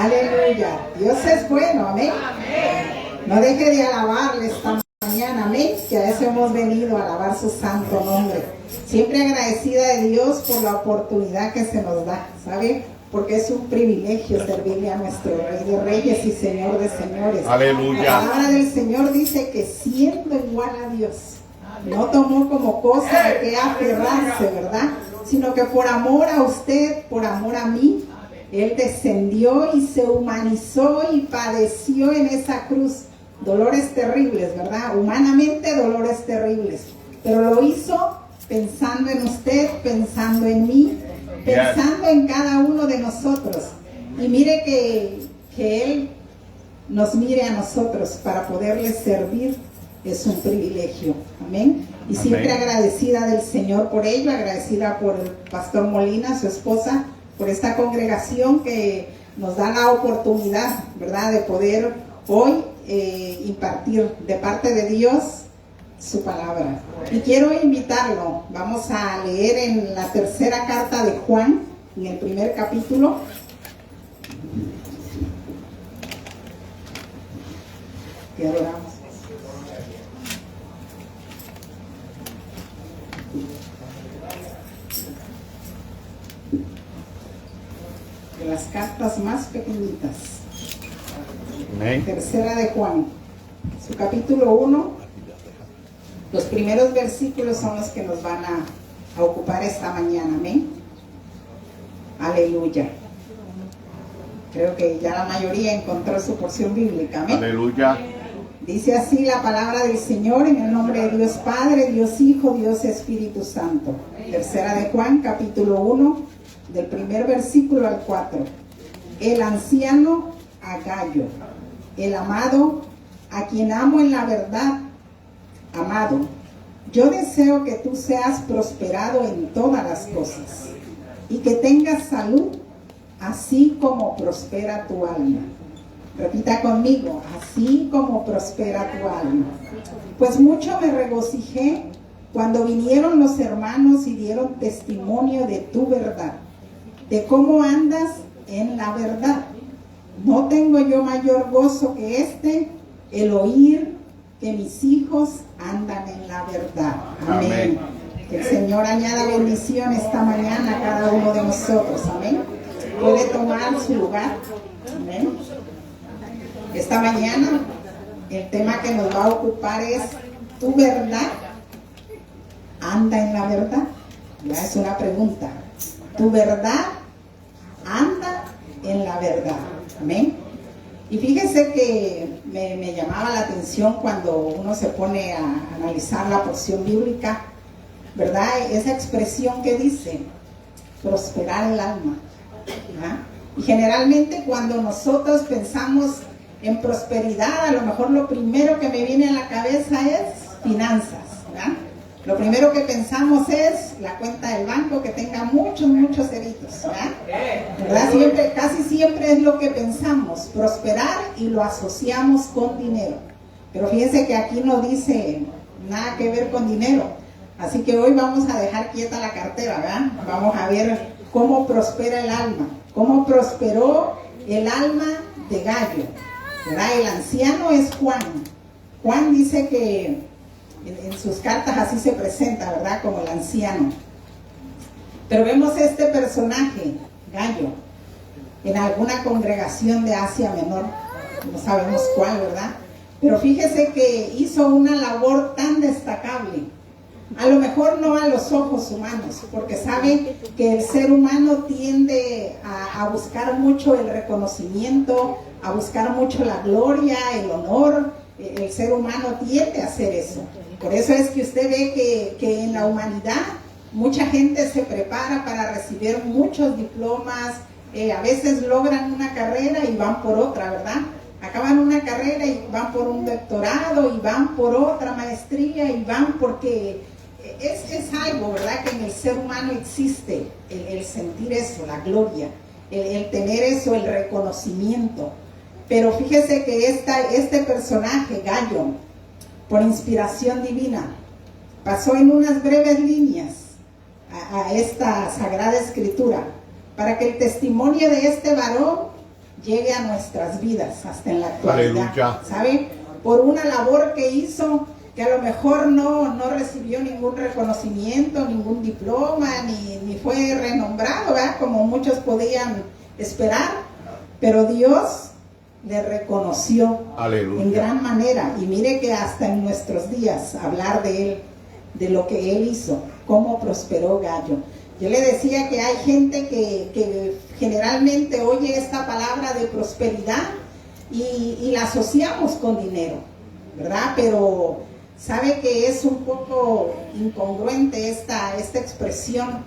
Aleluya. Dios es bueno, amén. No deje de alabarle esta mañana, amén. Que a eso hemos venido a alabar su santo nombre. Siempre agradecida de Dios por la oportunidad que se nos da, ¿sabe? Porque es un privilegio servirle a nuestro Rey de Reyes y Señor de Señores. Aleluya. La palabra del Señor dice que siendo igual a Dios, no tomó como cosa de que aferrarse, ¿verdad? Sino que por amor a usted, por amor a mí, Él descendió y se humanizó y padeció en esa cruz dolores terribles, ¿verdad? Humanamente dolores terribles. Pero lo hizo pensando en usted, pensando en mí, pensando en cada uno de nosotros. Y mire que Él nos mire a nosotros para poderle servir. Es un privilegio, amén. Y siempre agradecida del Señor por ello, agradecida por el pastor Molina, su esposa, por esta congregación que nos da la oportunidad, ¿verdad?, de poder hoy impartir de parte de Dios su palabra. Y quiero invitarlo, vamos a leer en la tercera carta de Juan, en el primer capítulo. Te adoramos. De las cartas más pequeñitas. Amén. Tercera de Juan, su capítulo 1, los primeros versículos son los que nos van a ocupar esta mañana, amén. Aleluya. Creo que ya la mayoría encontró su porción bíblica, amén. Aleluya. Dice así la palabra del Señor en el nombre de Dios Padre, Dios Hijo, Dios Espíritu Santo. Tercera de Juan, capítulo 1, del primer versículo al 4. El anciano a Gallo, el amado, a quien amo en la verdad. Amado, yo deseo que tú seas prosperado en todas las cosas y que tengas salud, así como prospera tu alma. Repita conmigo, así como prospera tu alma. Pues mucho me regocijé cuando vinieron los hermanos y dieron testimonio de tu verdad, de cómo andas en la verdad. No tengo yo mayor gozo que este, el oír que mis hijos andan en la verdad. Amén. Que el Señor añada bendición esta mañana a cada uno de nosotros. Amén. Puede tomar su lugar. Amén. Esta mañana el tema que nos va a ocupar es: ¿tu verdad anda en la verdad? Ya es una pregunta. ¿Tu verdad anda en la verdad? Amén. Y fíjese que me llamaba la atención cuando uno se pone a analizar la porción bíblica, ¿verdad? Esa expresión que dice prosperar el alma, ¿verdad? Y generalmente cuando nosotros pensamos en prosperidad, a lo mejor lo primero que me viene a la cabeza es finanzas, ¿verdad? Lo primero que pensamos es la cuenta del banco que tenga muchos ceritos, ¿verdad? Siempre, casi siempre es lo que pensamos, prosperar, y lo asociamos con dinero. Pero fíjense que aquí no dice nada que ver con dinero. Así que hoy vamos a dejar quieta la cartera, ¿verdad? Vamos a ver cómo prospera el alma, cómo prosperó el alma de Gallo, ¿verdad? El anciano es Juan. Juan dice que en sus cartas así se presenta, ¿verdad? Como el anciano. Pero vemos este personaje, Gallo, en alguna congregación de Asia Menor, no sabemos cuál, ¿verdad? Pero fíjese que hizo una labor tan destacable, a lo mejor no a los ojos humanos, porque sabe que el ser humano tiende a buscar mucho el reconocimiento, a buscar mucho la gloria, el honor. El ser humano tiende a hacer eso. Por eso es que usted ve que en la humanidad mucha gente se prepara para recibir muchos diplomas, a veces logran una carrera y van por otra, ¿verdad? Acaban una carrera y van por un doctorado y van por otra maestría y van porque es algo, ¿verdad? Que en el ser humano existe el sentir eso, la gloria, el tener eso, el reconocimiento. Pero fíjese que este personaje, Gallo, por inspiración divina, pasó en unas breves líneas a esta sagrada escritura, para que el testimonio de este varón llegue a nuestras vidas hasta en la actualidad. Aleluya. ¿Sabe? Por una labor que hizo, que a lo mejor no recibió ningún reconocimiento, ningún diploma, ni fue renombrado, ¿verdad? Como muchos podían esperar, pero Dios le reconoció. Aleluya. En gran manera. Y mire que hasta en nuestros días hablar de él, de lo que él hizo, cómo prosperó Gallo. Yo le decía que hay gente que generalmente oye esta palabra de prosperidad y la asociamos con dinero, ¿verdad? Pero sabe que es un poco incongruente esta expresión,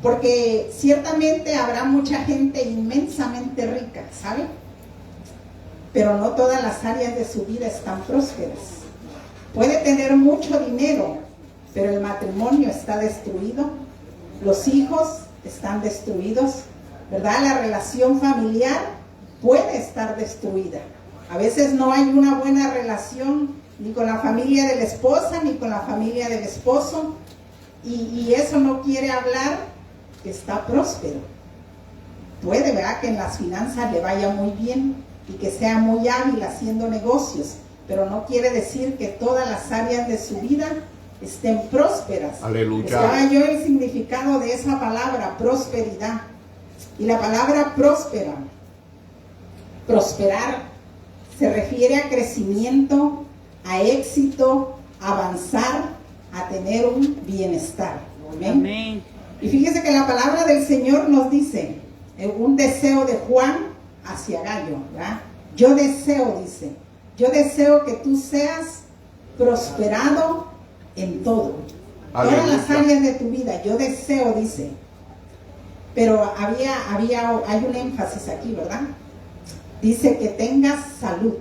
porque ciertamente habrá mucha gente inmensamente rica, ¿sabe? Pero no todas las áreas de su vida están prósperas. Puede tener mucho dinero, pero el matrimonio está destruido, los hijos están destruidos, ¿verdad? La relación familiar puede estar destruida. A veces no hay una buena relación ni con la familia de la esposa ni con la familia del esposo, y eso no quiere hablar que está próspero. Puede, ¿verdad?, que en las finanzas le vaya muy bien y que sea muy hábil haciendo negocios, pero no quiere decir que todas las áreas de su vida estén prósperas. Aleluya. Estaba yo el significado de esa palabra, prosperidad. Y la palabra próspera, prosperar, se refiere a crecimiento, a éxito, a avanzar, a tener un bienestar. ¿Amén? Amén. Y fíjese que la palabra del Señor nos dice, un deseo de Juan hacia Gallo, ¿verdad? Yo deseo, dice, yo deseo que tú seas prosperado en todo. Aleluya. Todas las áreas de tu vida, yo deseo, dice. Pero hay un énfasis aquí, ¿verdad? Dice que tengas salud,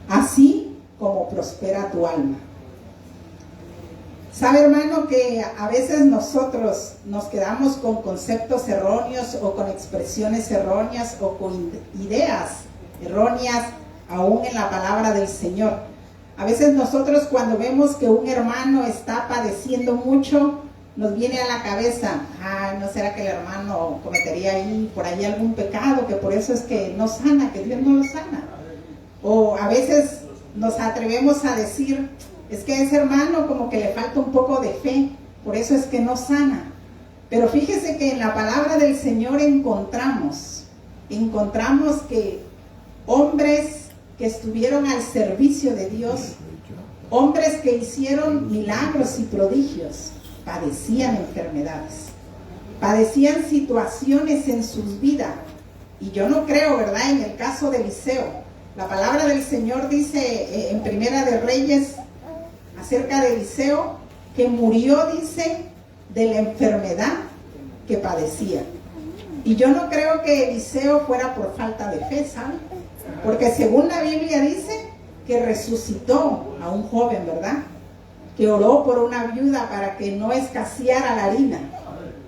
así como prospera tu alma. Sabe, hermano, que a veces nosotros nos quedamos con conceptos erróneos o con expresiones erróneas o con ideas erróneas aún en la palabra del Señor. A veces nosotros cuando vemos que un hermano está padeciendo mucho, nos viene a la cabeza, ¿no será que el hermano cometería por ahí algún pecado, que por eso es que no sana, que Dios no lo sana? O a veces nos atrevemos a decir, es que ese hermano como que le falta un poco de fe, por eso es que no sana. Pero fíjese que en la palabra del Señor encontramos que hombres que estuvieron al servicio de Dios, hombres que hicieron milagros y prodigios, padecían enfermedades, padecían situaciones en sus vidas. Y yo no creo, ¿verdad?, en el caso de Eliseo. La palabra del Señor dice en Primera de Reyes acerca de Eliseo, que murió, dice, de la enfermedad que padecía. Y yo no creo que Eliseo fuera por falta de fe, ¿sabe? Porque según la Biblia dice que resucitó a un joven, ¿verdad?, que oró por una viuda para que no escaseara la harina,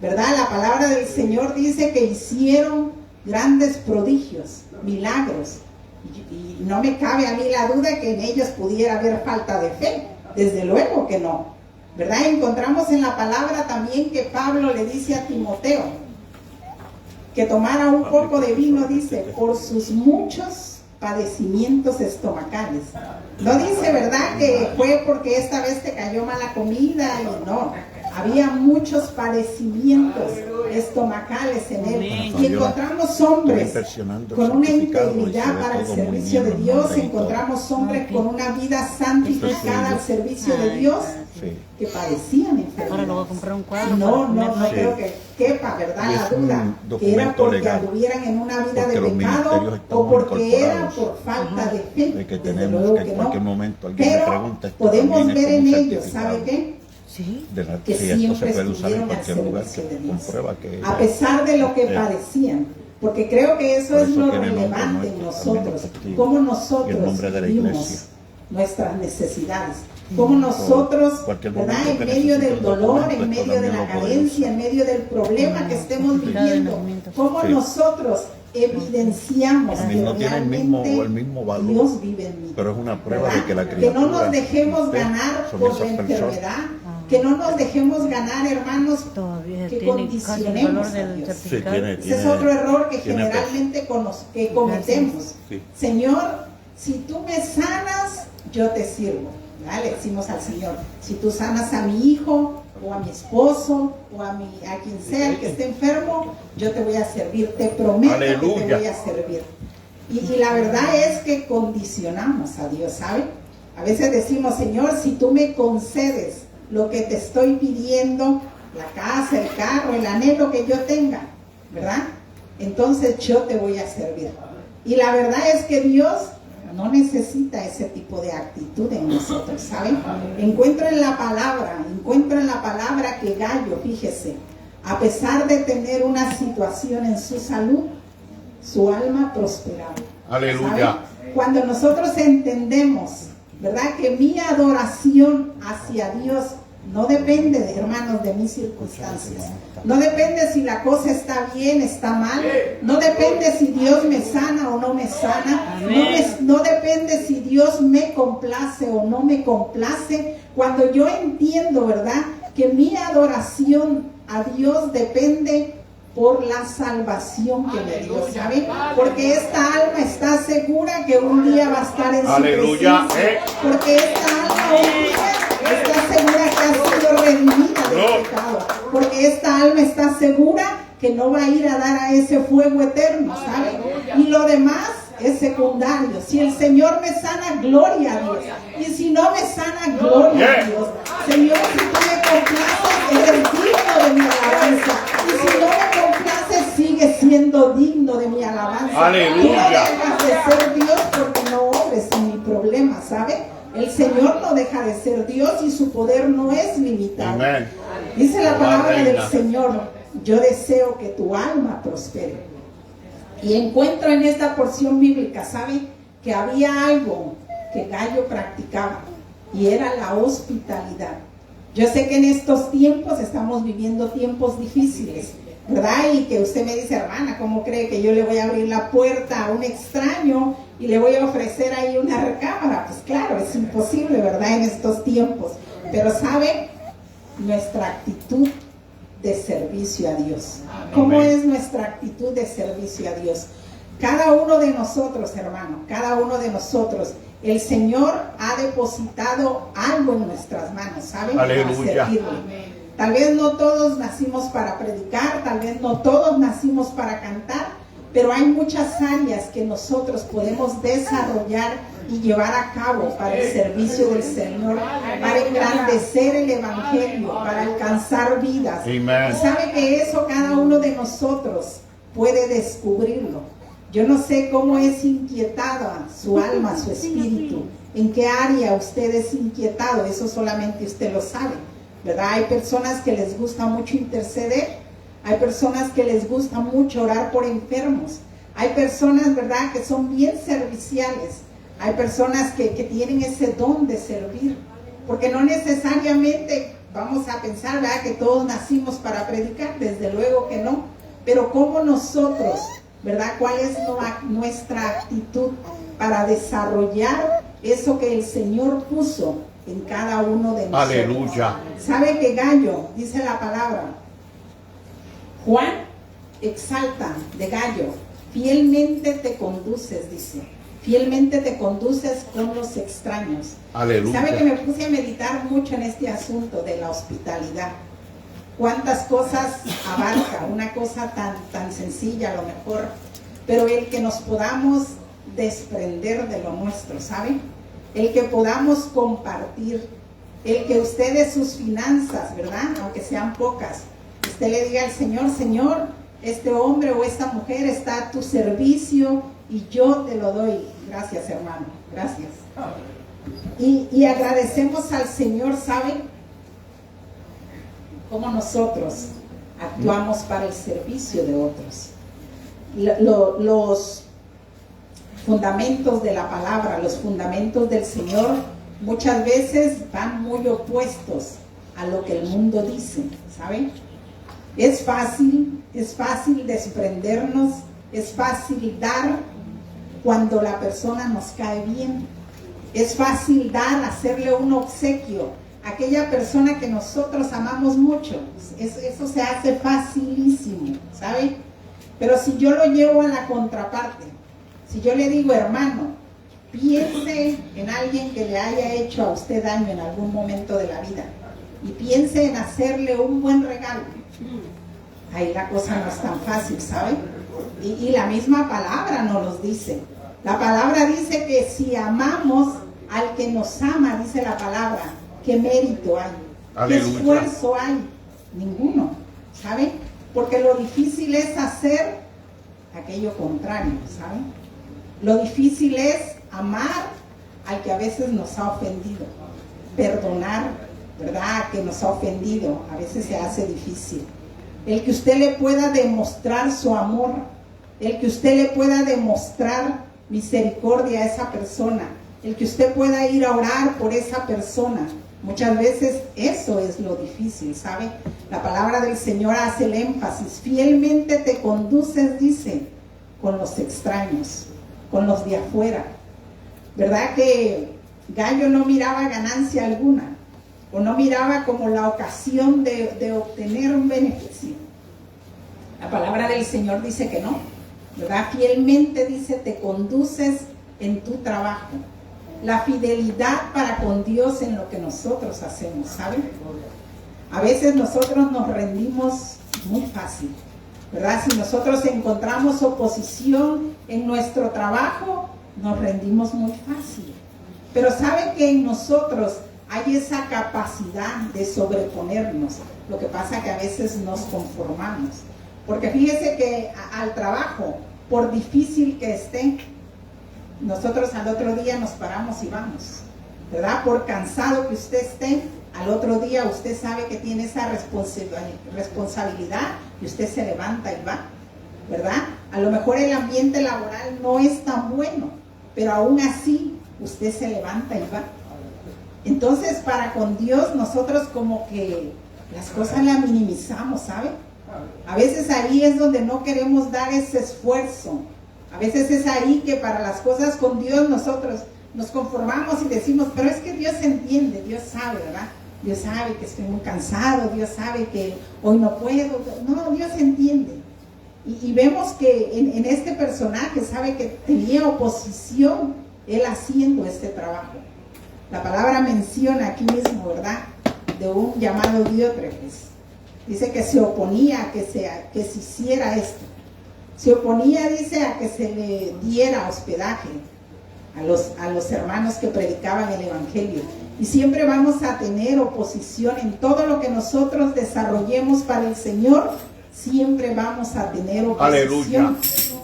¿verdad? La palabra del Señor dice que hicieron grandes prodigios, milagros, y no me cabe a mí la duda que en ellos pudiera haber falta de fe. Desde luego que no, ¿verdad? Encontramos en la palabra también que Pablo le dice a Timoteo que tomara un poco de vino, dice, por sus muchos padecimientos estomacales. No dice, ¿verdad?, que fue porque esta vez te cayó mala comida, y no, había muchos padecimientos estomacales en él. Y encontramos hombres con una integridad para el servicio de Dios, encontramos hombres con una vida santificada al servicio de Dios, que padecían enfermedades. Ahora lo voy a comprar un cuadro. No creo que quepa, ¿verdad?, la duda, que era porque anduvieran en una vida de pecado o porque era por falta de fe. De que Desde tenemos luego que en que cualquier no. momento alguien me Pero pregunta, ¿esto podemos también es ver como en un ellos, ¿sabe certificado? qué? Sí. Que Si esto siempre se puede usar en estuvieron al cualquier lugar, servicio que de Dios, comprueba que a pesar de lo que padecían, porque creo que eso Por es eso lo tiene nombre relevante en nuestro, también nosotros, los testigos, cómo y el nosotros nombre de la vimos iglesia. nuestras necesidades, cómo nosotros, cualquier ¿verdad?, momento en que medio del necesite un dolor, documento, en esto medio de también la lo podemos carencia, usar. en medio del problema que estemos certificado de viviendo, nacimiento. cómo Sí. nosotros evidenciamos A mí que no tiene el realmente mismo valor, Dios vive en mí. pero es una prueba ¿Verdad? de que la Que criatura no nos dejemos usted, ganar son por esas la personas enfermedad, que no nos dejemos ganar, hermanos, Todavía que tiene casi el condicionemos valor a del Dios. certificado. Ese es otro error que tiene generalmente que cometemos. Sí. Señor, si tú me sanas, yo te sirvo. ¿Verdad? Le decimos al Señor, si tú sanas a mi hijo, o a mi esposo, o a quien sea el que esté enfermo, yo te voy a servir, te prometo que te voy a servir. Y la verdad es que condicionamos a Dios, ¿sabe? A veces decimos, Señor, si tú me concedes lo que te estoy pidiendo, la casa, el carro, el anhelo que yo tenga, ¿verdad? Entonces yo te voy a servir. Y la verdad es que Dios no necesita ese tipo de actitud en nosotros, ¿saben? Encuentro en la palabra que Gallo, fíjese, a pesar de tener una situación en su salud, su alma prosperaba. Aleluya. ¿Saben? Cuando nosotros entendemos, ¿verdad?, que mi adoración hacia Dios no depende, hermanos, de mis circunstancias. No depende si la cosa está bien, está mal. No depende si Dios me sana o no me sana. No depende si Dios me complace o no me complace. Cuando yo entiendo, ¿verdad?, que mi adoración a Dios depende por la salvación que me dio, ¿sabe? Porque esta alma está segura que un día va a estar en su presencia. Porque esta alma un día está segura que ha sido redimida del pecado. Porque esta alma está segura que no va a ir a dar a ese fuego eterno, ¿sabe? Y lo demás es secundario. Si el Señor me sana, gloria a Dios. Y si no me sana, gloria a Dios. Señor, si tú me complaces, eres digno de mi alabanza. Y si no me complaces, sigue siendo digno de mi alabanza. Aleluya. Tú no dejas de ser Dios porque no obres en mi problema, ¿sabe? El Señor no deja de ser Dios y su poder no es limitado. Amén. Dice la palabra del Señor, yo deseo que tu alma prospere. Y encuentro en esta porción bíblica, ¿sabe?, que había algo que Gallo practicaba, y era la hospitalidad. Yo sé que en estos tiempos estamos viviendo tiempos difíciles, ¿verdad? Y que usted me dice, hermana, ¿cómo cree que yo le voy a abrir la puerta a un extraño y le voy a ofrecer ahí una recámara? Pues claro, es imposible, ¿verdad?, en estos tiempos. Pero ¿sabe? Nuestra actitud de servicio a Dios. ¿Cómo es nuestra actitud de servicio a Dios? Cada uno de nosotros, hermano, cada uno de nosotros, el Señor ha depositado algo en nuestras manos, ¿saben? Aleluya. Para servirle. Tal vez no todos nacimos para predicar, tal vez no todos nacimos para cantar, pero hay muchas áreas que nosotros podemos desarrollar y llevar a cabo para el servicio del Señor, para engrandecer el Evangelio, para alcanzar vidas. Amen. Y sabe que eso cada uno de nosotros puede descubrirlo. Yo no sé cómo es inquietada su alma, su espíritu, en qué área usted es inquietado, eso solamente usted lo sabe, ¿verdad? Hay personas que les gusta mucho interceder, hay personas que les gusta mucho orar por enfermos, hay personas, ¿verdad?, que son bien serviciales, hay personas que tienen ese don de servir, porque no necesariamente vamos a pensar, ¿verdad?, que todos nacimos para predicar, desde luego que no, pero cómo nosotros, ¿verdad?, cuál es nuestra actitud para desarrollar eso que el Señor puso en cada uno de nosotros. Aleluya. ¿Sabe que Gallo, dice la palabra, Juan exalta de Gallo, fielmente te conduces, dice, fielmente te conduces con los extraños. Aleluya. ¿Sabe que me puse a meditar mucho en este asunto de la hospitalidad? Cuántas cosas abarca, una cosa tan sencilla a lo mejor, pero el que nos podamos desprender de lo nuestro, ¿sabe? El que podamos compartir, el que usted de sus finanzas, ¿verdad?, aunque sean pocas, usted le diga al Señor, Señor, este hombre o esta mujer está a tu servicio y yo te lo doy. Gracias, hermano, gracias. Y agradecemos al Señor, ¿saben?, cómo nosotros actuamos para el servicio de otros. Los fundamentos de la palabra, los fundamentos del Señor, muchas veces van muy opuestos a lo que el mundo dice, ¿saben? Es fácil desprendernos, es fácil dar cuando la persona nos cae bien, es fácil dar, hacerle un obsequio, aquella persona que nosotros amamos mucho. Eso se hace facilísimo, ¿sabe? Pero si yo lo llevo a la contraparte, si yo le digo, hermano, piense en alguien que le haya hecho a usted daño en algún momento de la vida y piense en hacerle un buen regalo, ahí la cosa no es tan fácil, ¿sabe? Y la misma palabra nos los dice. La palabra dice que si amamos al que nos ama, dice la palabra, ¿qué mérito hay? Aleluya. ¿Qué esfuerzo hay? Ninguno, ¿sabe? Porque lo difícil es hacer aquello contrario, ¿sabe? Lo difícil es amar al que a veces nos ha ofendido, perdonar, ¿verdad? Que nos ha ofendido, a veces se hace difícil. El que usted le pueda demostrar su amor, el que usted le pueda demostrar misericordia a esa persona, el que usted pueda ir a orar por esa persona. Muchas veces eso es lo difícil, ¿sabe? La palabra del Señor hace el énfasis. Fielmente te conduces, dice, con los extraños, con los de afuera. ¿Verdad que Gallo no miraba ganancia alguna? O no miraba como la ocasión de obtener un beneficio. La palabra del Señor dice que no, ¿verdad? Fielmente, dice, te conduces en tu trabajo. La fidelidad para con Dios en lo que nosotros hacemos, ¿saben? A veces nosotros nos rendimos muy fácil, ¿verdad? Si nosotros encontramos oposición en nuestro trabajo, nos rendimos muy fácil. Pero ¿sabe que en nosotros hay esa capacidad de sobreponernos? Lo que pasa es que a veces nos conformamos. Porque fíjese que al trabajo, por difícil que esté, nosotros al otro día nos paramos y vamos, ¿verdad? Por cansado que usted esté, al otro día usted sabe que tiene esa responsabilidad y usted se levanta y va, ¿verdad? A lo mejor el ambiente laboral no es tan bueno, pero aún así usted se levanta y va. Entonces, para con Dios nosotros como que las cosas las minimizamos, ¿sabe? A veces ahí es donde no queremos dar ese esfuerzo. A veces es ahí que para las cosas con Dios nosotros nos conformamos y decimos, pero es que Dios entiende, Dios sabe, ¿verdad? Dios sabe que estoy muy cansado, Dios sabe que hoy no puedo. No, Dios entiende. Y vemos que en este personaje sabe que tenía oposición él haciendo este trabajo. La palabra menciona aquí mismo, ¿verdad? De un llamado Diótrefes. Dice que se oponía a que se hiciera esto. Se oponía, dice, a que se le diera hospedaje a los hermanos que predicaban el Evangelio. Y siempre vamos a tener oposición en todo lo que nosotros desarrollemos para el Señor. Siempre vamos a tener oposición. Aleluya.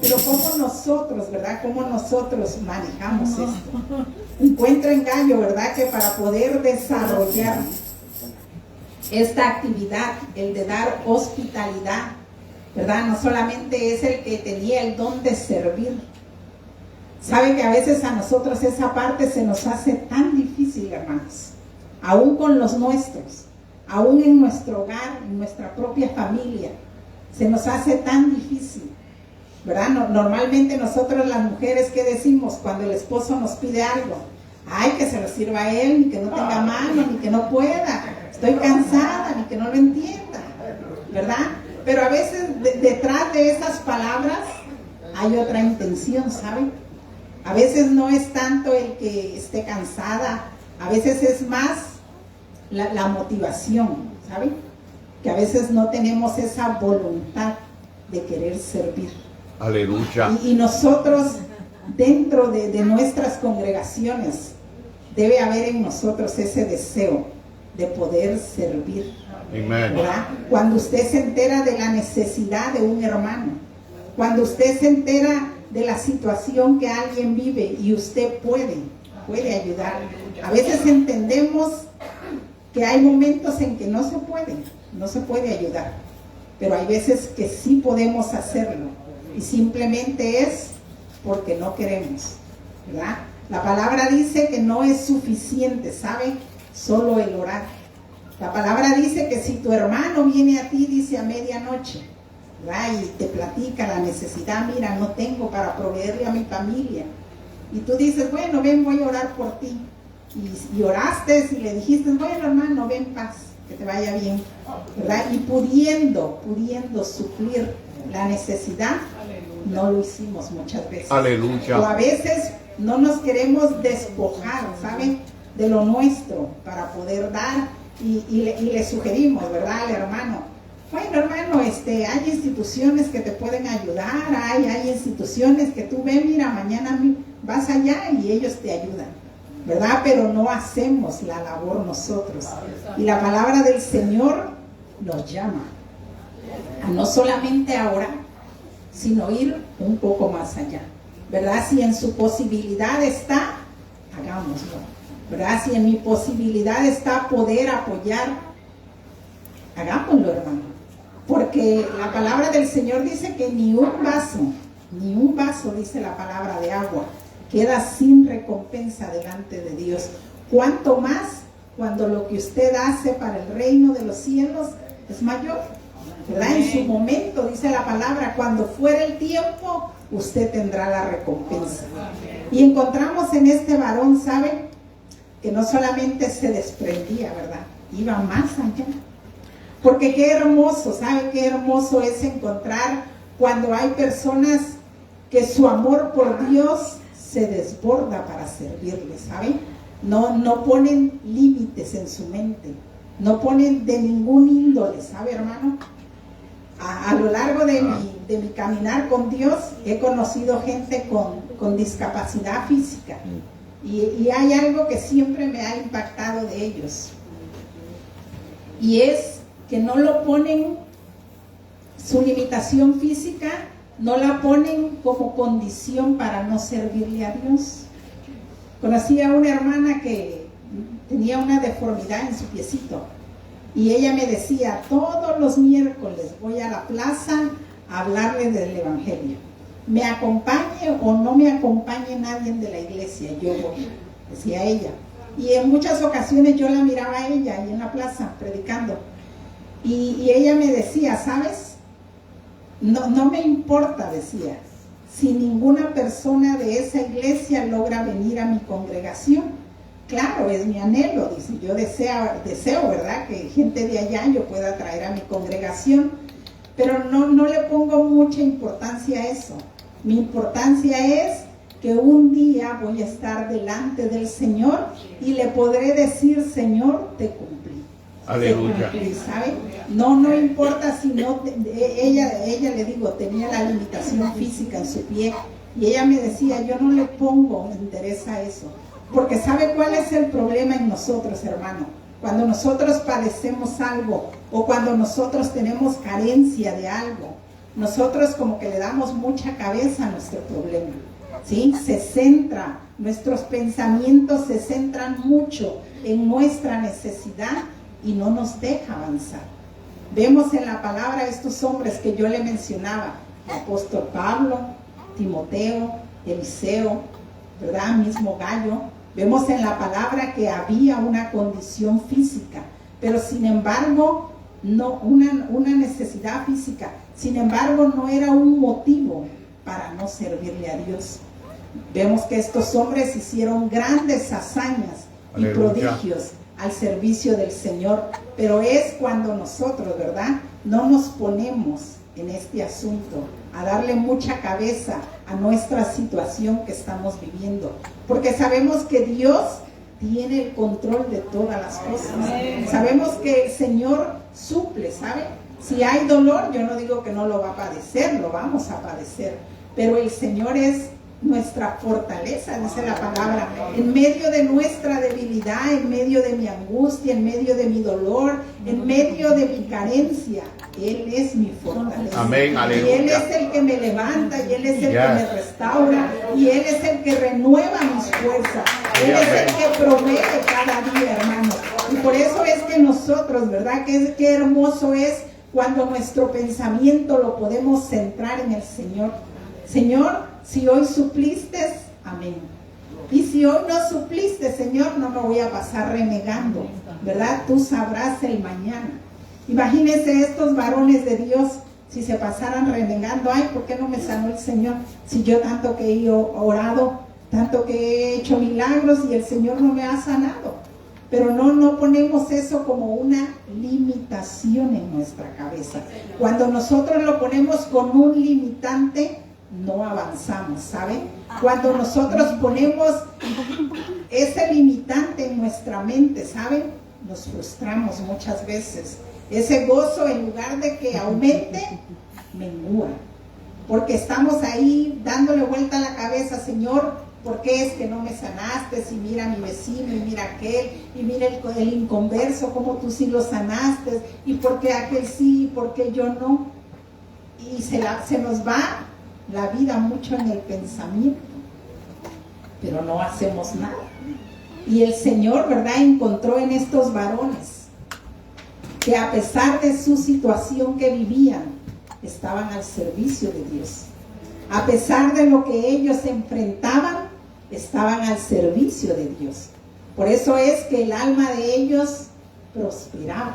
Pero ¿cómo nosotros, verdad? ¿Cómo nosotros manejamos esto? Encuentra en Gallo, ¿verdad? Que para poder desarrollar esta actividad, el de dar hospitalidad, ¿verdad? No solamente es el que tenía el don de servir. Sabe que a veces a nosotros esa parte se nos hace tan difícil, hermanos. Aún con los nuestros, aún en nuestro hogar, en nuestra propia familia, se nos hace tan difícil, ¿verdad? Normalmente nosotros las mujeres, ¿qué decimos cuando el esposo nos pide algo? Ay, que se lo sirva a él, ni que no tenga mano, ni que no pueda, estoy cansada, ni que no lo entienda, ¿verdad? Pero a veces detrás de esas palabras hay otra intención, ¿saben? A veces no es tanto el que esté cansada, a veces es más la motivación, ¿saben? Que a veces no tenemos esa voluntad de querer servir. Aleluya. Y nosotros, dentro de nuestras congregaciones, debe haber en nosotros ese deseo de poder servir. Amén. ¿Verdad? Cuando usted se entera de la necesidad de un hermano, cuando usted se entera de la situación que alguien vive y usted puede ayudar. A veces entendemos que hay momentos en que no se puede ayudar, pero hay veces que sí podemos hacerlo y simplemente es porque no queremos, ¿verdad? La palabra dice que no es suficiente, ¿sabe? Solo el orar. La palabra dice que si tu hermano viene a ti, dice a medianoche, ¿verdad? Y te platica la necesidad, mira, no tengo para proveerle a mi familia. Y tú dices, bueno, ven, voy a orar por ti. y oraste y le dijiste, bueno hermano, ven en paz, que te vaya bien, ¿verdad? Y pudiendo suplir la necesidad, no lo hicimos muchas veces. Aleluya. O a veces no nos queremos despojar, ¿saben? De lo nuestro para poder dar y le sugerimos, ¿verdad? Al hermano, bueno hermano, hay instituciones que te pueden ayudar, hay instituciones que tú ves, mira, mañana vas allá y ellos te ayudan, ¿verdad? Pero no hacemos la labor nosotros. Y la palabra del Señor nos llama a no solamente a orar, sino ir un poco más allá, ¿verdad? Si en su posibilidad está, hagámoslo, ¿verdad? Si en mi posibilidad está poder apoyar, hagámoslo, hermano. Porque la palabra del Señor dice que ni un vaso, dice la palabra, de agua queda sin recompensa delante de Dios. Cuanto más cuando lo que usted hace para el reino de los cielos es mayor, ¿verdad? En su momento, dice la palabra, cuando fuera el tiempo, usted tendrá la recompensa. Y encontramos en este varón, ¿sabe? Que no solamente se desprendía, ¿verdad? Iba más allá. Porque qué hermoso, ¿sabe? Qué hermoso es encontrar cuando hay personas que su amor por Dios se desborda para servirle, ¿sabe? No ponen límites en su mente, no ponen de ningún índole, ¿sabe, hermano? A lo largo de mi caminar con Dios he conocido gente con discapacidad física y hay algo que siempre me ha impactado de ellos, y es que no lo ponen, su limitación física no la ponen como condición para no servirle a Dios. Conocí a una hermana que tenía una deformidad en su piecito y ella me decía, todos los miércoles voy a la plaza a hablarle del evangelio, me acompañe o no me acompañe nadie de la iglesia, yo voy, decía ella. Y en muchas ocasiones yo la miraba a ella ahí en la plaza predicando y ella me decía, ¿sabes? No me importa, decía, si ninguna persona de esa iglesia logra venir a mi congregación. Claro, es mi anhelo, dice, yo deseo, ¿verdad? Que gente de allá yo pueda traer a mi congregación, pero no le pongo mucha importancia a eso. Mi importancia es que un día voy a estar delante del Señor y le podré decir, Señor, te cumplí. Aleluya. ¿Sabe? No importa si no, ella le digo, tenía la limitación física en su pie y ella me decía, yo no le pongo interés a eso, porque ¿sabe cuál es el problema en nosotros, hermano? Cuando nosotros padecemos algo o cuando nosotros tenemos carencia de algo, nosotros como que le damos mucha cabeza a nuestro problema, ¿sí? Nuestros pensamientos se centran mucho en nuestra necesidad y no nos deja avanzar. Vemos en la palabra estos hombres que yo le mencionaba, el apóstol Pablo, Timoteo, Eliseo, ¿verdad? Mismo Gallo. Vemos en la palabra que había una condición física, pero sin embargo, no una necesidad física, sin embargo no era un motivo para no servirle a Dios. Vemos que estos hombres hicieron grandes hazañas y prodigios al servicio del Señor, pero es cuando nosotros, ¿verdad?, no nos ponemos en este asunto a darle mucha cabeza a nuestra situación que estamos viviendo, porque sabemos que Dios tiene el control de todas las cosas. Sabemos que el Señor suple, ¿sabe? Si hay dolor, yo no digo que no lo va a padecer, lo vamos a padecer, pero el Señor es nuestra fortaleza, dice la palabra, en medio de nuestra debilidad, en medio de mi angustia, en medio de mi dolor, en medio de mi carencia, Él es mi fortaleza. Amén, aleluya. Y Él es el que me levanta, y Él es el que me restaura, y Él es el que renueva mis fuerzas. Él es el que provee cada día, hermano. Y por eso es que nosotros, ¿verdad? Qué hermoso es cuando nuestro pensamiento lo podemos centrar en el Señor. Señor, si hoy supliste, amén. Y si hoy no supliste, Señor, no me voy a pasar renegando, ¿verdad? Tú sabrás el mañana. Imagínense estos varones de Dios, si se pasaran renegando, ay, ¿por qué no me sanó el Señor? Si yo tanto que he orado, tanto que he hecho milagros y el Señor no me ha sanado. Pero no ponemos eso como una limitación en nuestra cabeza. Cuando nosotros lo ponemos con un limitante, no avanzamos, ¿saben? Cuando nosotros ponemos ese limitante en nuestra mente, ¿saben? Nos frustramos muchas veces. Ese gozo, en lugar de que aumente, mengua. Porque estamos ahí dándole vuelta a la cabeza, Señor, ¿por qué es que no me sanaste? Si mira a mi vecino, y mira aquel, y mira el inconverso, cómo tú sí lo sanaste, y por qué aquel sí, y por qué yo no. Y se nos va la vida mucho en el pensamiento, pero no hacemos nada. Y el Señor, ¿verdad?, encontró en estos varones que a pesar de su situación que vivían, estaban al servicio de Dios. A pesar de lo que ellos enfrentaban, estaban al servicio de Dios. Por eso es que el alma de ellos prosperaba,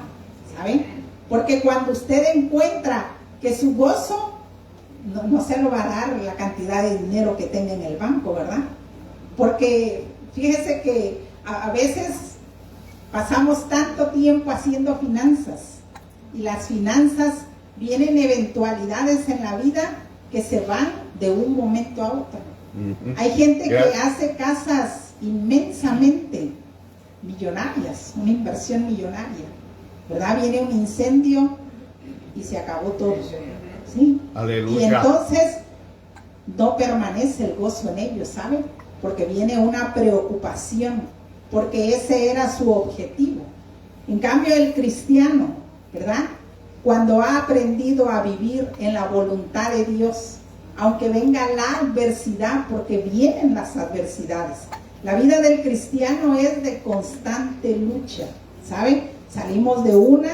¿saben? Porque cuando usted encuentra que su gozo no se lo va a dar la cantidad de dinero que tenga en el banco, ¿verdad? Porque fíjese que a veces pasamos tanto tiempo haciendo finanzas, y las finanzas vienen eventualidades en la vida que se van de un momento a otro. Hay gente que hace casas inmensamente millonarias, una inversión millonaria, ¿verdad? Viene un incendio y se acabó todo, ¿sí? Aleluya. Y entonces no permanece el gozo en ellos, ¿saben? Porque viene una preocupación, porque ese era su objetivo. En cambio, el cristiano, ¿verdad?, cuando ha aprendido a vivir en la voluntad de Dios, aunque venga la adversidad, porque vienen las adversidades. La vida del cristiano es de constante lucha, ¿saben? Salimos de una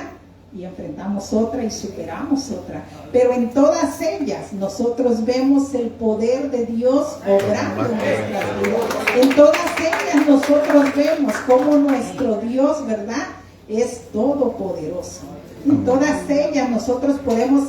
y enfrentamos otra y superamos otra. Pero en todas ellas nosotros vemos el poder de Dios obrando en nuestras vidas. En todas ellas nosotros vemos cómo nuestro Dios, ¿verdad?, es todopoderoso. En todas ellas nosotros podemos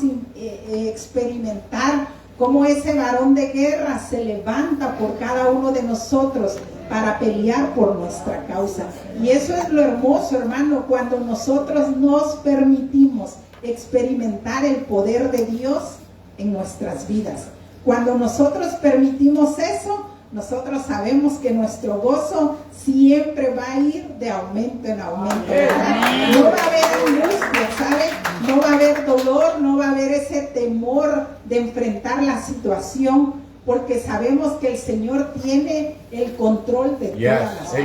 experimentar cómo ese varón de guerra se levanta por cada uno de nosotros para pelear por nuestra causa. Y eso es lo hermoso, hermano, cuando nosotros nos permitimos experimentar el poder de Dios en nuestras vidas. Cuando nosotros permitimos eso, nosotros sabemos que nuestro gozo siempre va a ir de aumento en aumento, ¿verdad? No va a haber angustia, ¿sabe? No va a haber dolor, no va a haber ese temor de enfrentar la situación, porque sabemos que el Señor tiene el control de todas las cosas.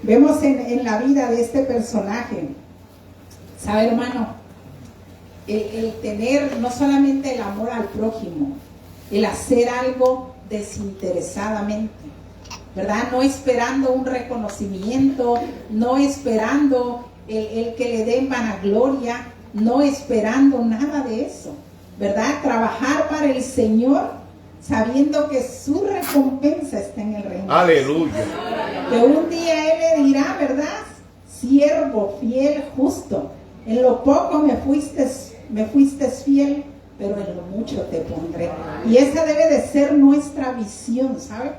Vemos en la vida de este personaje, ¿sabe, hermano? El tener no solamente el amor al prójimo, el hacer algo desinteresadamente, ¿verdad? No esperando un reconocimiento, no esperando el que le den vanagloria, no esperando nada de eso, ¿verdad? Trabajar para el Señor sabiendo que su recompensa está en el reino. Aleluya. Que un día Él le dirá, ¿verdad? Siervo fiel, justo, en lo poco me fuiste fiel, pero en lo mucho te pondré. Y esa debe de ser nuestra visión, ¿sabe?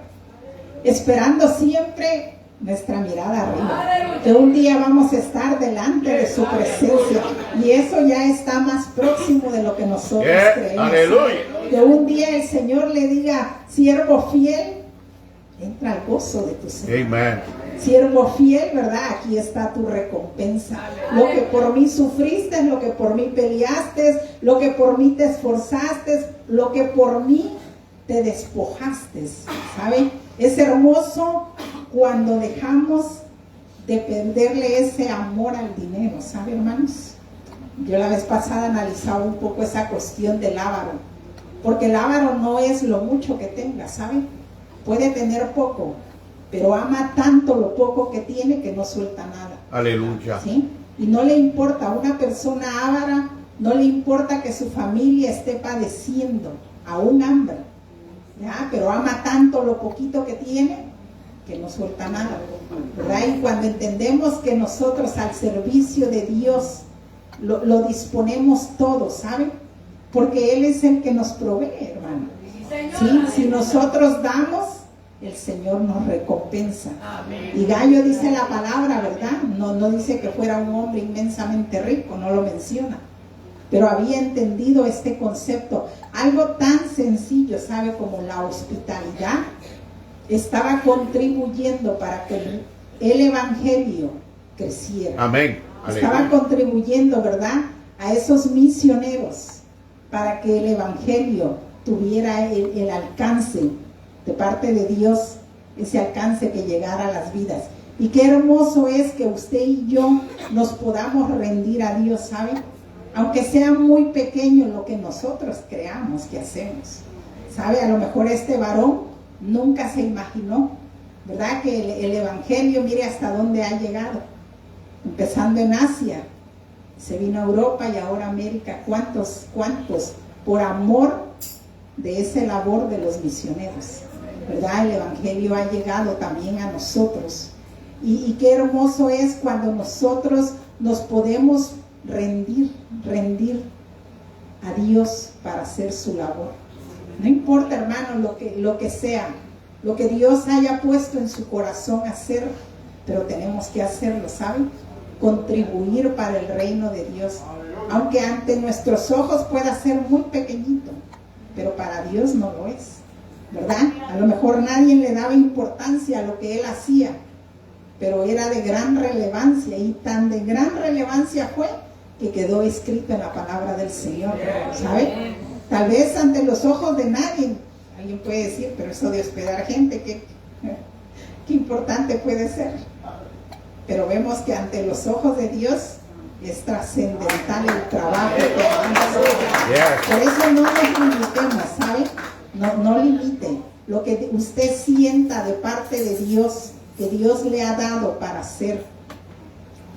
Esperando siempre nuestra mirada arriba, que un día vamos a estar delante de su presencia, y eso ya está más próximo de lo que nosotros creemos. Aleluya. Que un día el Señor le diga, siervo fiel, entra al gozo de tu Señor. Amen. Siervo fiel, ¿verdad? Aquí está tu recompensa. Lo que por mí sufriste, lo que por mí peleaste, lo que por mí te esforzaste, lo que por mí te despojaste, ¿sabe? Es hermoso cuando dejamos de perderle ese amor al dinero, ¿sabe, hermanos? Yo la vez pasada analizaba un poco esa cuestión del avaro, porque el avaro no es lo mucho que tenga, ¿sabe? Puede tener poco, pero ama tanto lo poco que tiene que no suelta nada. Aleluya. ¿Sí? Y no le importa, a una persona avara no le importa que su familia esté padeciendo aún hambre, ¿ya? Pero ama tanto lo poquito que tiene que no suelta nada, ¿verdad? Y cuando entendemos que nosotros al servicio de Dios lo disponemos todo, ¿sabe? Porque Él es el que nos provee, hermano. ¿Sí? Si nosotros damos, el Señor nos recompensa. Y Gallo dice la palabra, ¿verdad? No dice que fuera un hombre inmensamente rico, no lo menciona. Pero había entendido este concepto, algo tan sencillo, ¿sabe? Como la hospitalidad, estaba contribuyendo para que el evangelio creciera. Amén. Estaba contribuyendo, ¿verdad?, a esos misioneros para que el evangelio tuviera el alcance de parte de Dios, ese alcance que llegara a las vidas. Y qué hermoso es que usted y yo nos podamos rendir a Dios, ¿sabe? Aunque sea muy pequeño lo que nosotros creamos que hacemos, ¿sabe? A lo mejor este varón nunca se imaginó, ¿verdad?, que el evangelio, mire hasta dónde ha llegado, empezando en Asia, se vino a Europa y ahora a América. ¿Cuántos por amor de esa labor de los misioneros, ¿verdad? El evangelio ha llegado también a nosotros. Y qué hermoso es cuando nosotros nos podemos rendir a Dios para hacer su labor. No importa, hermano, lo que sea, lo que Dios haya puesto en su corazón hacer, pero tenemos que hacerlo, ¿saben? Contribuir para el reino de Dios, aunque ante nuestros ojos pueda ser muy pequeñito, pero para Dios no lo es, ¿verdad? A lo mejor nadie le daba importancia a lo que él hacía, pero era de gran relevancia, y tan de gran relevancia fue que quedó escrito en la palabra del Señor, ¿sabe? Tal vez ante los ojos de nadie, alguien puede decir, pero eso de hospedar gente, qué importante puede ser. Pero vemos que ante los ojos de Dios es trascendental el trabajo que vamos a hacer. Por eso no nos limitemos, ¿sabe? No limite lo que usted sienta de parte de Dios, que Dios le ha dado para hacer.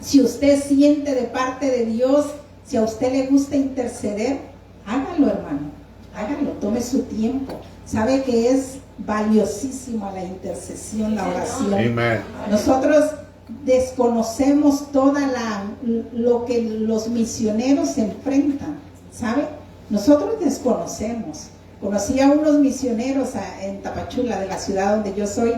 Si usted siente de parte de Dios, si a usted le gusta interceder, hágalo, hermano, hágalo, tome su tiempo. Sabe que es valiosísima la intercesión, la oración. Amen. Nosotros desconocemos lo que los misioneros se enfrentan, ¿sabe? Nosotros desconocemos. Conocí a unos misioneros en Tapachula, de la ciudad donde yo soy,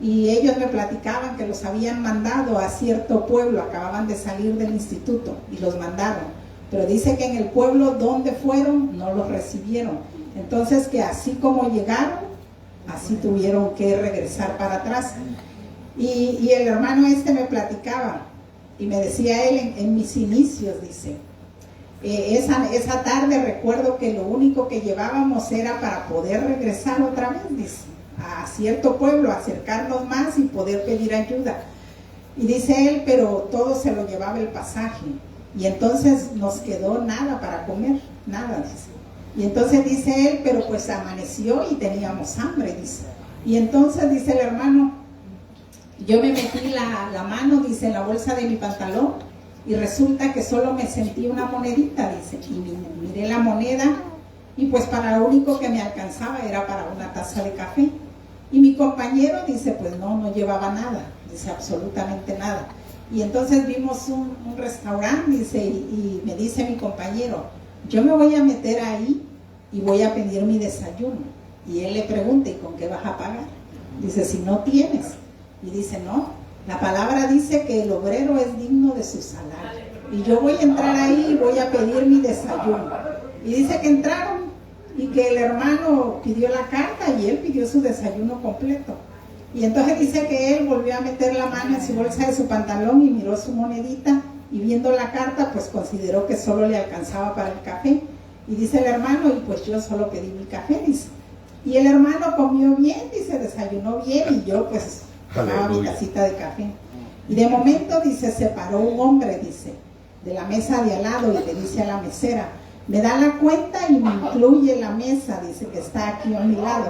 y ellos me platicaban que los habían mandado a cierto pueblo, acababan de salir del instituto y los mandaron, pero dice que en el pueblo donde fueron no los recibieron. Entonces que así como llegaron, así tuvieron que regresar para atrás. Y el hermano me platicaba y me decía él en mis inicios, dice, esa tarde recuerdo que lo único que llevábamos era para poder regresar otra vez, dice, a cierto pueblo, acercarnos más y poder pedir ayuda. Y dice él, pero todo se lo llevaba el pasaje, y entonces nos quedó nada para comer, nada, dice. Y entonces dice él, pero pues amaneció y teníamos hambre, dice. Y entonces dice el hermano, yo me metí la mano, dice, en la bolsa de mi pantalón, y resulta que solo me sentí una monedita, dice, y miré la moneda, y pues para lo único que me alcanzaba era para una taza de café. Y mi compañero dice, pues no llevaba nada, dice, absolutamente nada. Y entonces vimos un restaurante, dice, y me dice mi compañero, yo me voy a meter ahí y voy a pedir mi desayuno. Y él le pregunta, ¿y con qué vas a pagar? Dice, si no tienes. Y dice, no, la palabra dice que el obrero es digno de su salario. Y yo voy a entrar ahí y voy a pedir mi desayuno. Y dice que entraron y que el hermano pidió la carta y él pidió su desayuno completo. Y entonces dice que él volvió a meter la mano en su bolsa de su pantalón y miró su monedita, y viendo la carta pues consideró que solo le alcanzaba para el café. Y dice el hermano, y pues yo solo pedí mi café, dice. Y el hermano comió bien, dice, desayunó bien, y yo pues tomaba mi tacita de café. Y de momento, dice, se paró un hombre, dice, de la mesa de al lado, y le dice a la mesera, me da la cuenta y me incluye la mesa, dice, que está aquí a mi lado.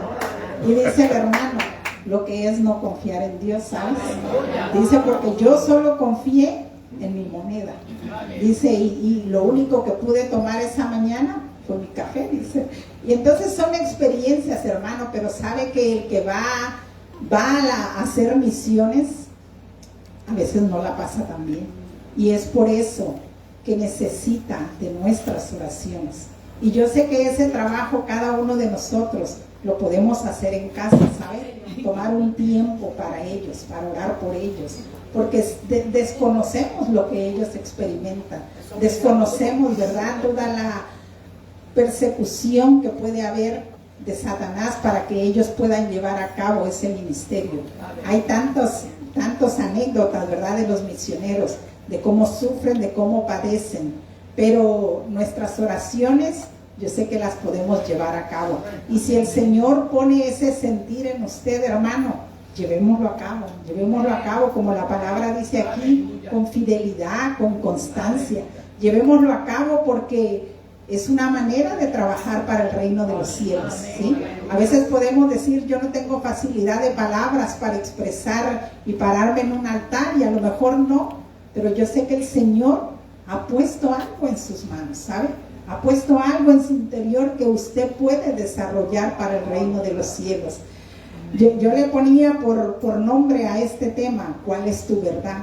Y dice el hermano, lo que es no confiar en Dios, ¿sabes? Dice, porque yo solo confié en mi moneda. Dice, y lo único que pude tomar esa mañana fue mi café, dice. Y entonces son experiencias, hermano, pero sabe que el que va a hacer misiones, a veces no la pasa tan bien. Y es por eso que necesita de nuestras oraciones. Y yo sé que ese trabajo cada uno de nosotros lo podemos hacer en casa, ¿sabe? Tomar un tiempo para ellos, para orar por ellos, porque desconocemos lo que ellos experimentan, desconocemos, ¿verdad?, toda la persecución que puede haber de Satanás para que ellos puedan llevar a cabo ese ministerio. Hay tantas anécdotas, ¿verdad?, de los misioneros, de cómo sufren, de cómo padecen, pero nuestras oraciones yo sé que las podemos llevar a cabo. Y si el Señor pone ese sentir en usted, hermano, llevémoslo a cabo, como la palabra dice aquí, con fidelidad, con constancia. Llevémoslo a cabo porque es una manera de trabajar para el reino de los cielos, ¿sí? A veces podemos decir, yo no tengo facilidad de palabras para expresar y pararme en un altar, y a lo mejor no, pero yo sé que el Señor ha puesto algo en sus manos, ¿sabe? Ha puesto algo en su interior que usted puede desarrollar para el reino de los cielos. Yo le ponía por nombre a este tema, ¿cuál es tu verdad?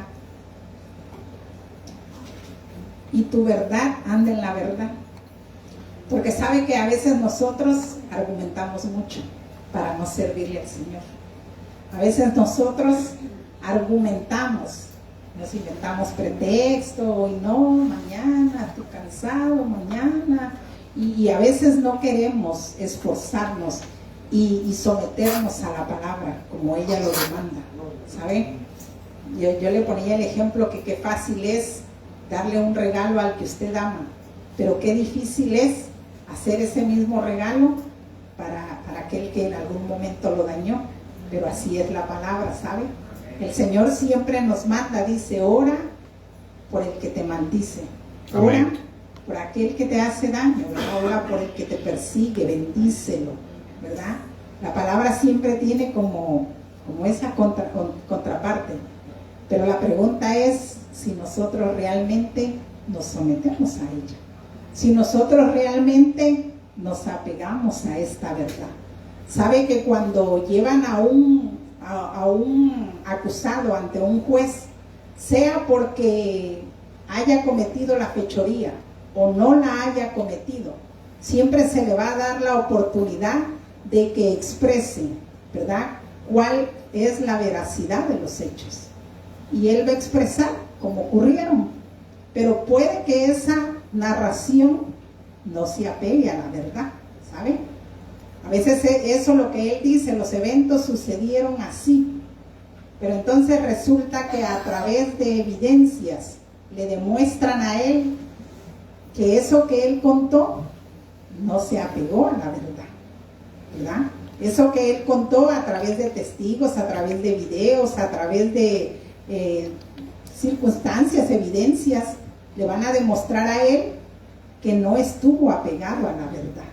Y tu verdad anda en la verdad. Porque sabe que a veces nosotros argumentamos mucho para no servirle al Señor. A veces nosotros argumentamos, nos inventamos pretexto, hoy no, mañana, estoy cansado, mañana, y a veces no queremos esforzarnos y someternos a la palabra como ella lo demanda, ¿sabe? Yo le ponía el ejemplo que qué fácil es darle un regalo al que usted ama, pero qué difícil es hacer ese mismo regalo para aquel que en algún momento lo dañó, pero así es la palabra, ¿sabe? El Señor siempre nos manda, dice, ora por el que te maldice, ora Amén. por aquel que te hace daño, ¿verdad? Ora por el que te persigue, bendícelo, ¿verdad? La palabra siempre tiene como esa contraparte, pero la pregunta es si nosotros realmente nos sometemos a ella, si nosotros realmente nos apegamos a esta verdad. ¿Sabe que cuando llevan a un acusado ante un juez, sea porque haya cometido la fechoría o no la haya cometido, siempre se le va a dar la oportunidad de que exprese, ¿verdad?, cuál es la veracidad de los hechos, y él va a expresar cómo ocurrieron, pero puede que esa narración no se apegue a la verdad, ¿sabe? A veces eso lo que él dice, los eventos sucedieron así, pero entonces resulta que a través de evidencias le demuestran a él que eso que él contó no se apegó a la verdad, ¿verdad? Eso que él contó a través de testigos, a través de videos, a través de circunstancias, evidencias, le van a demostrar a él que no estuvo apegado a la verdad,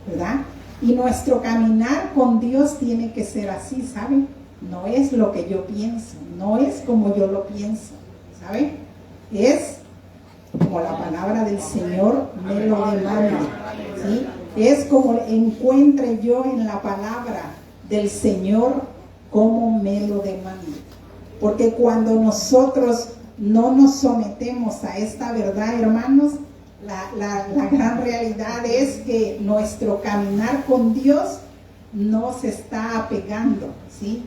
¿verdad? Y nuestro caminar con Dios tiene que ser así, ¿sabe? No es lo que yo pienso, no es como yo lo pienso, ¿sabe? Es como la palabra del Señor me lo demanda, ¿sí? Es como encuentre yo en la palabra del Señor como me lo demanda. Porque cuando nosotros no nos sometemos a esta verdad, hermanos, la gran realidad es que nuestro caminar con Dios no se está apegando, ¿sí?,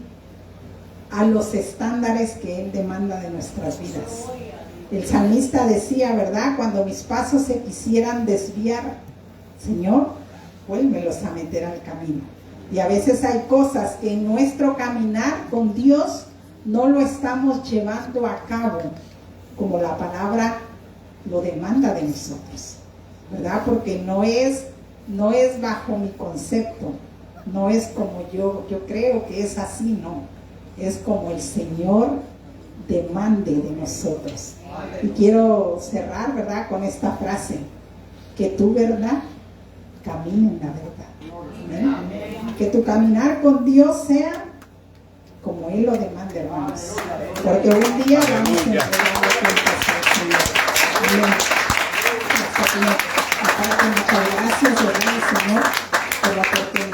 a los estándares que Él demanda de nuestras vidas. El salmista decía, ¿verdad?, cuando mis pasos se quisieran desviar, Señor, vuélvelos a meter al camino. Y a veces hay cosas que en nuestro caminar con Dios no lo estamos llevando a cabo como la palabra lo demanda de nosotros, ¿verdad? Porque no es bajo mi concepto, no es como yo creo que es así, no, es como el Señor demande de nosotros. Y quiero cerrar, ¿verdad?, con esta frase, que tu verdad camine en la verdad. ¿Amén? Que tu caminar con Dios sea como Él lo demanda, hermanos, porque un día vamos a entregar cuentas al Señor. Amén. Muchas gracias, Señor, por la oportunidad.